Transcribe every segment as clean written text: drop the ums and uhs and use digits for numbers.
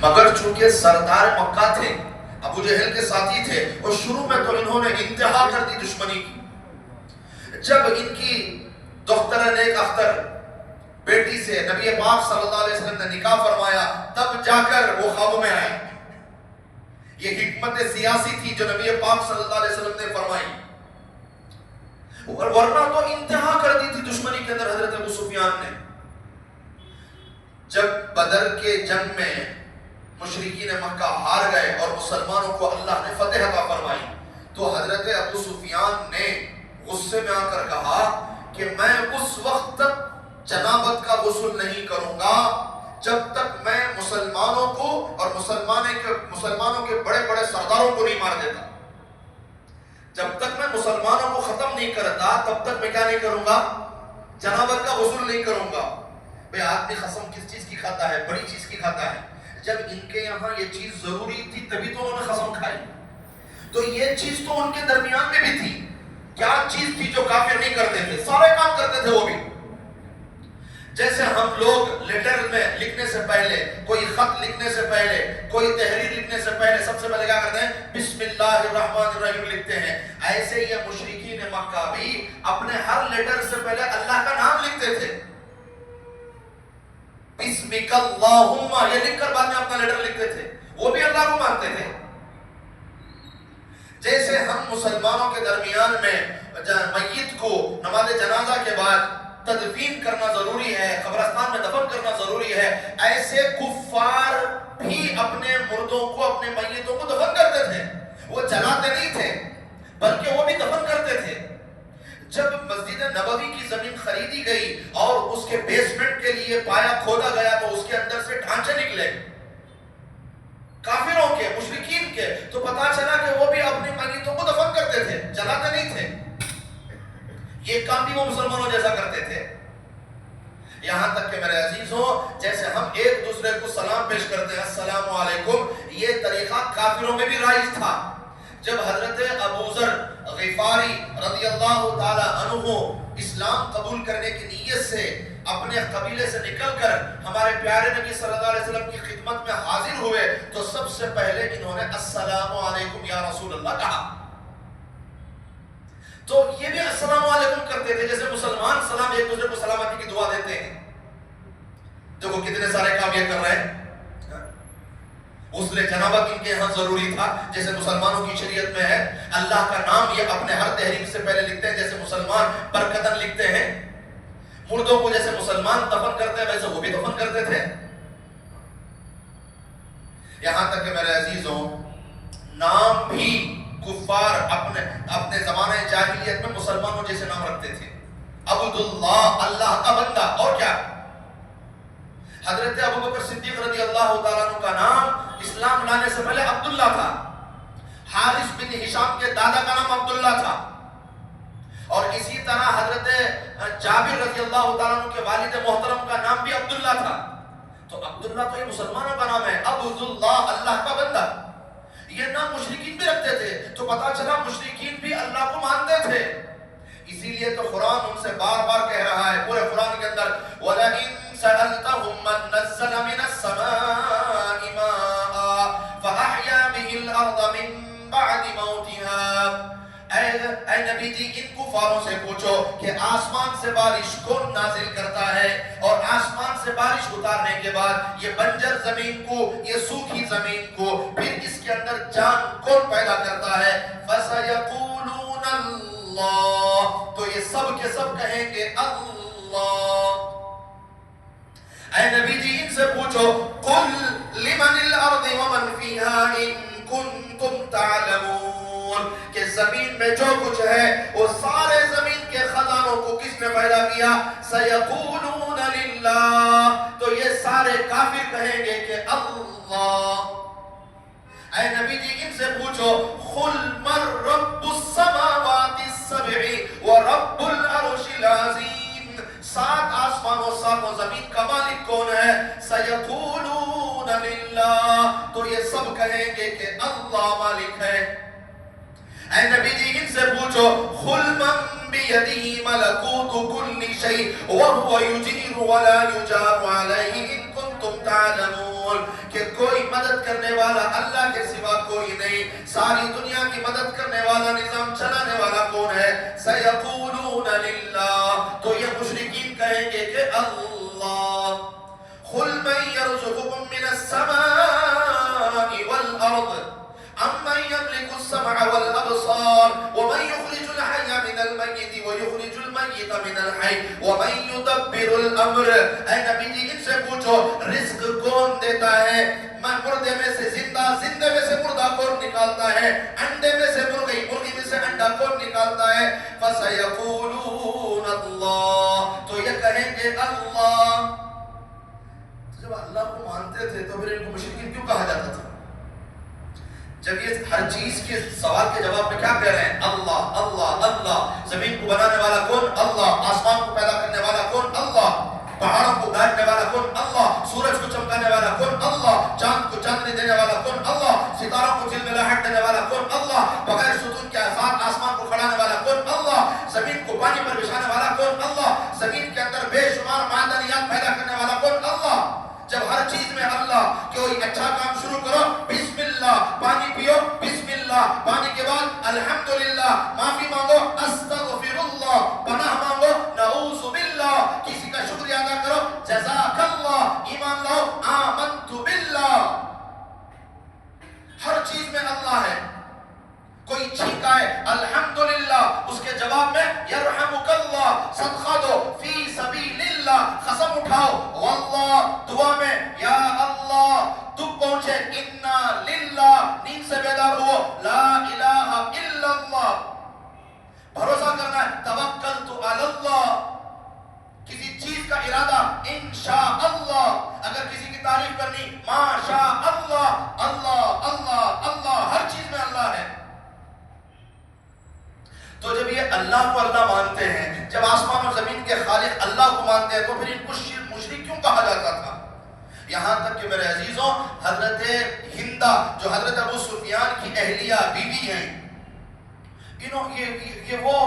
مگر چونکہ سردار مکہ تھے، ابو جہل کے ساتھی تھے، اور شروع میں تو انہوں نے انتہا کر دی دشمنی کی۔ جب ان کی دختر نیک اختر بیٹی سے نبی پاک صلی اللہ علیہ وسلم نے نکاح فرمایا، تب جا کر وہ خوابوں میں آئے۔ یہ حکمت سیاسی تھی جو نبی پاک صلی اللہ علیہ وسلم نے فرمائی، اور ورنہ تو انتہا کر دی تھی دشمنی کے اندر حضرت ابو سفیان نے۔ جب بدر کے جنگ میں مشرکین مکہ ہار گئے اور مسلمانوں کو اللہ نے فتح عطا فرمائی، تو حضرت ابو سفیان نے غصے میں آ کر کہا کہ میں اس وقت تک جنابت کا غسل نہیں کروں گا جب تک میں مسلمانوں کو اور مسلمانوں کے بڑے بڑے سرداروں کو نہیں مار دیتا۔ جب تک میں مسلمانوں کو ختم نہیں کرتا تب تک میں کیا نہیں کروں گا؟ جنابت کا غسل نہیں کروں گا۔ بھئی آدمی قسم کس چیز کی کھاتا ہے؟ بڑی چیز کی کھاتا ہے۔ جب ان کے یہاں یہ چیز ضروری تھی تبھی تو انہوں نے قسم کھائی، تو یہ چیز تو ان کے درمیان میں بھی تھی۔ کیا چیز تھی جو کافر نہیں کرتے تھے؟ سارے کام کرتے تھے وہ بھی۔ جیسے ہم لوگ لیٹر میں لکھنے سے پہلے، کوئی خط لکھنے سے پہلے، کوئی تحریر لکھنے سے پہلے سب سے پہلے کیا کرتے ہیں؟ بسم اللہ الرحمن الرحیم لکھتے ہیں۔ ایسے یہ مشرکین مکہ بھی اپنے ہر لیٹر سے پہلے اللہ کا نام لکھتے تھے۔ بسمک اللہم یہ لکھ کر بعد میں اپنا لیٹر لکھتے تھے، وہ بھی اللہ کو مانتے تھے۔ جیسے ہم مسلمانوں کے درمیان میں میت کو نماز جنازہ کے بعد تدفین کرنا ضروری ہے، قبرستان میں دفن کرنا ضروری ہے، ایسے کفار بھی اپنے مردوں کو، اپنے میتوں کو دفن کرتے تھے۔ وہ جلاتے نہیں تھے بلکہ وہ بھی دفن کرتے تھے۔ جب مسجد نبوی کی زمین خریدی گئی اور اس کے بیسمنٹ کے لیے پایا کھودا گیا تو اس کے اندر سے ڈھانچے نکلے کافروں کے، مشرکین کے، تو پتا چلا کہ وہ بھی اپنی میتوں کو دفن کرتے تھے، جلاتے نہیں تھے۔ یہ کام بھی وہ مسلمانوں جیسا کرتے تھے۔ یہاں تک کہ میرے عزیزوں، جیسے ہم ایک دوسرے کو سلام پیش کرتے ہیں السلام علیکم، یہ طریقہ کافروں میں بھی رائج تھا۔ جب حضرت ابو ذر غفاری رضی اللہ تعالی عنہ اسلام قبول کرنے کی نیت سے اپنے قبیلے سے نکل کر ہمارے پیارے نبی صلی اللہ علیہ وسلم کی خدمت میں حاضر ہوئے تو سب سے پہلے انہوں نے السلام علیکم یا رسول اللہ کہا۔ تو یہ بھی السلام علیکم کرتے تھے، جیسے مسلمان سلام ایک دوسرے کو سلامتی کی دعا دیتے ہیں۔ دیکھو کتنے سارے کام یہ کر رہے ہیں۔ غسل جنابت ان کے یہاں ضروری تھا، جیسے مسلمانوں کی شریعت میں ہے اللہ کا نام یہ اپنے ہر تحریر سے پہلے لکھتے ہیں، جیسے مسلمان برکتن لکھتے ہیں۔ مردوں کو جیسے مسلمان دفن کرتے ہیں ویسے وہ بھی دفن کرتے تھے۔ یہاں تک کہ میرے عزیزوں، نام بھی کفار اپنے زمانہ جاہلیت میں مسلمانوں جیسے نام رکھتے تھے۔ عبداللہ اللہ کا بندہ، اور کیا؟ حضرت ابوبکر صدیق رضی اللہ تعالیٰ عنہ کا نام اسلام لانے سے پہلے عبداللہ تھا۔ حارث بن ہشام کے دادا کا نام عبداللہ تھا، اور اسی طرح حضرت جابر رضی اللہ تعالیٰ عنہ کے والد محترم کا نام بھی عبداللہ تھا۔ تو عبداللہ تو یہ مسلمانوں کا نام ہے، عبداللہ اللہ کا بندہ۔ یہ نام مشرکین بھی رکھتے تھے، تو پتا چلا مشرکین بھی اللہ کو مانتے تھے۔ اسی لیے تو قرآن ان سے بار بار کہہ رہا ہے پورے قرآن کے اندر وَلَئِن سَأَلْتَهُم مَّن نَّزَّلَ مِنَ السَّمَاءِ مَاءً فَأَحْيَا بِهِ الْأَرْضَ مِن بَعْدِ مَوْتِهَا۔ اے نبی جی ان کفاروں سے پوچھو کہ آسمان سے بارش کون نازل کرتا ہے، اور آسمان سے بارش اتارنے کے بعد یہ بنجر زمین کو، یہ سوکھی زمین کو پھر اس کے اندر جان کون پیدا کرتا ہے؟ فَسَيَقُولُونَ اللَّهُ، تو یہ سب کے سب کہیں گے اللہ۔ اے نبی جی ان سے پوچھو قُلْ لِمَنِ الْأَرْضِ وَمَنْ فِيهَا إِن كُنتُمْ تَعْلَمُونَ، کہ زمین میں جو کچھ ہے وہ سارے زمین کے خزانوں کو کس نے پیدا کیا؟ سَيَقُولُونَ لِلَّهِ، تو یہ سارے کافر کہیں گے کہ اللہ۔ اے نبی جی ان سے پوچھو قُلْ مَن رَّبُّ السَّمَاوَاتِ السَّبْعِ وَرَبُّ الْعَرْشِ الْعَظِيمِ، سات آسمانوں ساتوں زمین کا مالک کون ہے؟ سَيَقُولُونَ لِلَّهِ، تو یہ سب کہیں گے کہ اللہ مالک ہے۔ اے نبی جی ان سے پوچھو قُلْ مَن بِيَدِهِ مَلَكُوتُ كُلِّ شَيْءٍ وَهُوَ يُجِيرُ وَلَا يُجَارُ عَلَيْهِ إِن كُنتُمْ تَعْلَمُونَ، رسول کہ کوئی مدد کرنے والا اللہ کے سوا کوئی نہیں، ساری دنیا کی مدد کرنے والا، نظام چلانے والا کون ہے؟ سیقولون للہ، تو یہ مشرکین کہیں گے کہ اللہ۔ قل من يرزقكم من السماء والأرض أَمَّنْ يَمْلِكُ السَّمْعَ وَالْأَبْصَارَ وَمَنْ يُخْرِجُ الْحَيَّ مِنَ الْمَيِّتِ وَيُخْرِجُ الْمَيِّتَ مِنَ الْحَيِّ وَمَنْ يُدَبِّرُ الْأَمْرَ۔ اے نبی جی ان سے پوچھو رزق کون دیتا ہے؟ مردے میں سے زندہ، زندے میں سے مردہ کون نکالتا ہے؟ انڈے میں سے مرغی، مرغی میں سے انڈا کون نکالتا ہے؟ فَسَيَقُولُونَ اللَّهُ، تو یہ کہیں گے اللہ۔ جب اللہ کو مانتے تھے تو پھر ان کو مشرکین کیوں کہا جاتا تھا؟ جب یہ ہر چیز کے سوال کے جواب میں کیا کہہ رہے ہیں؟ اللہ اللہ اللہ۔ زمین کو بنانے والا کون؟ اللہ۔ آسمان کو پیدا کرنے والا کون؟ اللہ۔ پہاڑوں کو گاڑنے والا کون؟ اللہ۔ سورج کو چمکانے والا کون؟ اللہ۔ چاند کو چاندنی دینے والا کون؟ اللہ۔ ستاروں کو جلولاہٹ دینے والا کون؟ اللہ۔ بغیر ستون کے آسمان کو کھڑانے والا کون؟ اللہ۔ زمین کو پانی پر بچھانے والا کون؟ اللہ۔ زمین کے اندر بے شمار معدنیات پیدا کرنے والا کون؟ اللہ۔ جب ہر چیز میں اللہ، کوئی اچھا کام شروع کرو بسم اللہ، پانی پیو بسم اللہ، پانی کے بعد الحمدللہ، معافی مانگو استغفر اللہ، پناہ مانگو نعوذ باللہ، کسی کا شکریہ ادا کرو جزاک اللہ، ایمان لاؤ آمنت باللہ۔ ہر چیز میں اللہ ہے۔ کوئی چھینکا ہے الحمدللہ، اس کے جواب میں یرحمک اللہ، صدقہ دو فی سبیل اللہ، قسم اٹھاؤ واللہ، دعا میں یا اللہ، تم پہنچے انا للہ، نیند سے بیدار ہو لا الہ الا اللہ، بھروسہ کرنا ہے توکلت علی اللہ، کسی چیز کا ارادہ انشاء اللہ، اگر کسی کی تعریف کرنی ما شاء اللہ، اللہ اللہ اللہ، ہر چیز میں اللہ ہے۔ تو جب یہ اللہ کو اللہ مانتے ہیں، جب آسمان اور زمین کے خالق اللہ کو مانتے ہیں، تو پھر ان کو مشرک کیوں کہا جاتا تھا؟ یہاں تک کہ میرے عزیزوں، حضرت ہندہ جو حضرت ابو سفیان کی اہلیہ بیوی ہیں، یہ وہ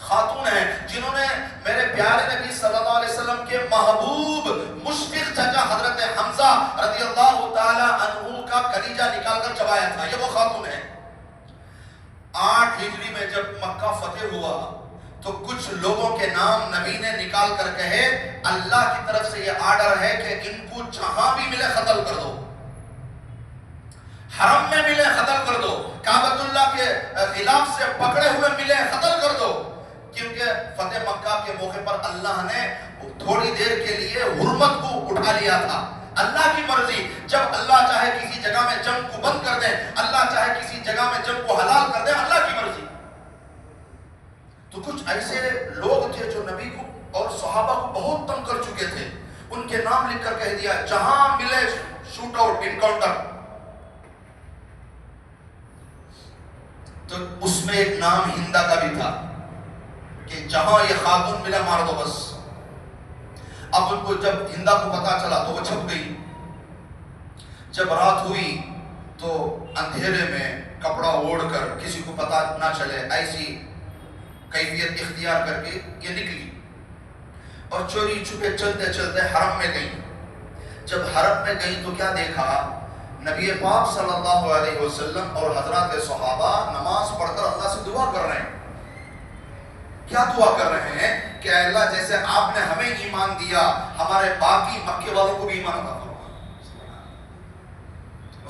خاتون ہیں جنہوں نے میرے پیارے نبی صلی اللہ علیہ وسلم کے محبوب مشفق چچا حضرت حمزہ رضی اللہ تعالی عنہ کا کلیجہ نکال کر چبایا تھا، یہ وہ خاتون ہیں۔ 8 ہجری میں جب مکہ فتح ہوا تو کچھ لوگوں کے نام نبی نے نکال کر کہے اللہ کی طرف سے یہ آرڈر ہے کہ ان کو جہاں بھی ملے قتل کر دو، حرم میں ملے قتل کر دو، کعبۃ اللہ کے خلاف سے پکڑے ہوئے ملے قتل کر دو، کیونکہ فتح مکہ کے موقع پر اللہ نے تھوڑی دیر کے لیے حرمت کو اٹھا لیا تھا۔ اللہ کی مرضی، جب اللہ چاہے کسی جگہ میں جنگ کو بند کر دے، اللہ چاہے کسی جگہ میں جنگ کو حلال کر دے، اللہ کی مرضی۔ تو کچھ ایسے لوگ تھے جو نبی کو اور صحابہ کو بہت تنگ کر چکے تھے، ان کے نام لکھ کر کہہ دیا جہاں ملے شوٹ آؤٹ، انکاؤنٹر۔ تو اس میں ایک نام ہندہ کا بھی تھا کہ جہاں یہ خاتون ملا مار دو بس۔ اب ان کو جب ہندہ کو پتا چلا تو وہ چھپ گئی۔ جب رات ہوئی تو اندھیرے میں کپڑا اوڑھ کر کسی کو پتا نہ چلے ایسی کیفیت اختیار کر کے یہ نکلی اور چوری چھپے چلتے چلتے حرم میں گئی۔ جب حرم میں گئی تو کیا دیکھا؟ نبی پاک صلی اللہ علیہ وسلم اور حضرات صحابہ نماز پڑھ کر اللہ سے دعا کر رہے ہیں۔ کیا دعا کر رہے ہیں کہ اے اللہ جیسے آپ نے ہمیں ایمان دیا، ہمارے باقی مکے والوں کو بھی ایمان عطا فرما۔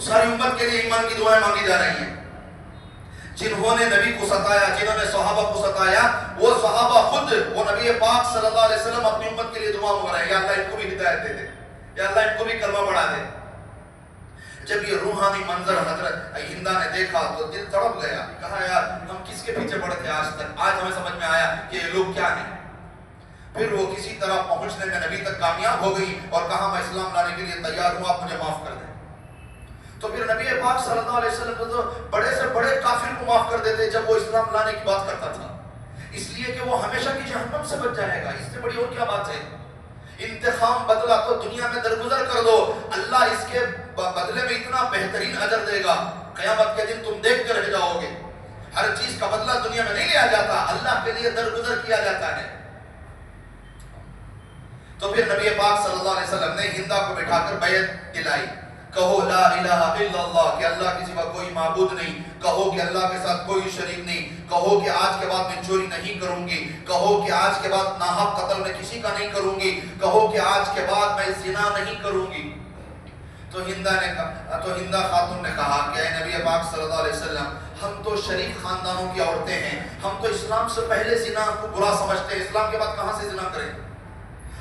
ساری امت کے لیے ایمان کی دعائیں مانگی جا رہی ہیں۔ جنہوں نے نبی کو ستایا، جنہوں نے صحابہ کو ستایا، وہ صحابہ خود وہ نبی پاک صلی اللہ علیہ وسلم اپنی امت کے لیے دعا مانگ رہے ہیں، یا اللہ ان کو بھی ہدایت دے دے، یا اللہ ان کو بھی کلمہ پڑھا دے۔ جب یہ روحانی منظر حضرت ہندہ نے دیکھا تو دل تڑپ گیا، کہا یار ہم کس کے پیچھے پڑے تھے آج تک، آج ہمیں سمجھ میں آیا کہ یہ لوگ کیا ہیں۔ پھر وہ کسی طرح پہنچنے میں نبی تک کامیاب ہو گئی اور کہا میں اسلام لانے کے لیے تیار ہوں، آپ مجھے معاف کر دیں۔ تو پھر نبی پاک صلی اللہ علیہ وسلم تو بڑے سے بڑے کافر کو معاف کر دیتے جب وہ اسلام لانے کی بات کرتا تھا، اس لیے کہ وہ ہمیشہ کی جہنم سے بچ جائے گا۔ اس سے بڑی اور کیا بات ہے؟ انتقام بدلہ تو دنیا میں درگزر کر دو، اللہ اس کے بدلے میں اتنا بہترین اجر دے گا، قیامت کے دن تم دیکھ کر رہ جاؤ گے۔ ہر چیز کا بدلہ دنیا میں نہیں لیا جاتا، اللہ کے لیے درگزر کیا جاتا ہے۔ تو پھر نبی پاک صلی اللہ علیہ وسلم نے ہندا کو بٹھا کر بیعت دلائی. کہو لا الہ الا اللہ کہ اللہ کے سوا کوئی معبود نہیں. کہو کہ اللہ کے ساتھ کوئی شریک نہیں. کہو کہ آج کے بعد میں چوری نہیں کروں گی. کہو کہ آج کے بعد ناحق قتل میں کسی کا نہیں کروں گی. کہو کہ آج کے بعد میں زنا نہیں کروں گی. تو ہندا خاتون نے کہا کہ اے نبی پاک صلی اللہ علیہ وسلم ہم تو شریف خاندانوں کی عورتیں ہیں. ہم تو اسلام سے پہلے زنا کو برا سمجھتے ہیں. اسلام کے بعد کہاں سے زنا کریں؟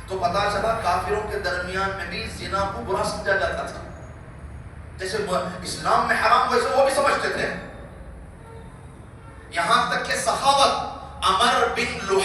تو پتا چلا کافروں کے درمیان میں بھی زنا کو برا سمجھا جاتا تھا. جیسے اسلام میں حرام ویسے وہ بھی سمجھتے تھے. یہاں تک کہ صحابت عمر بن لحی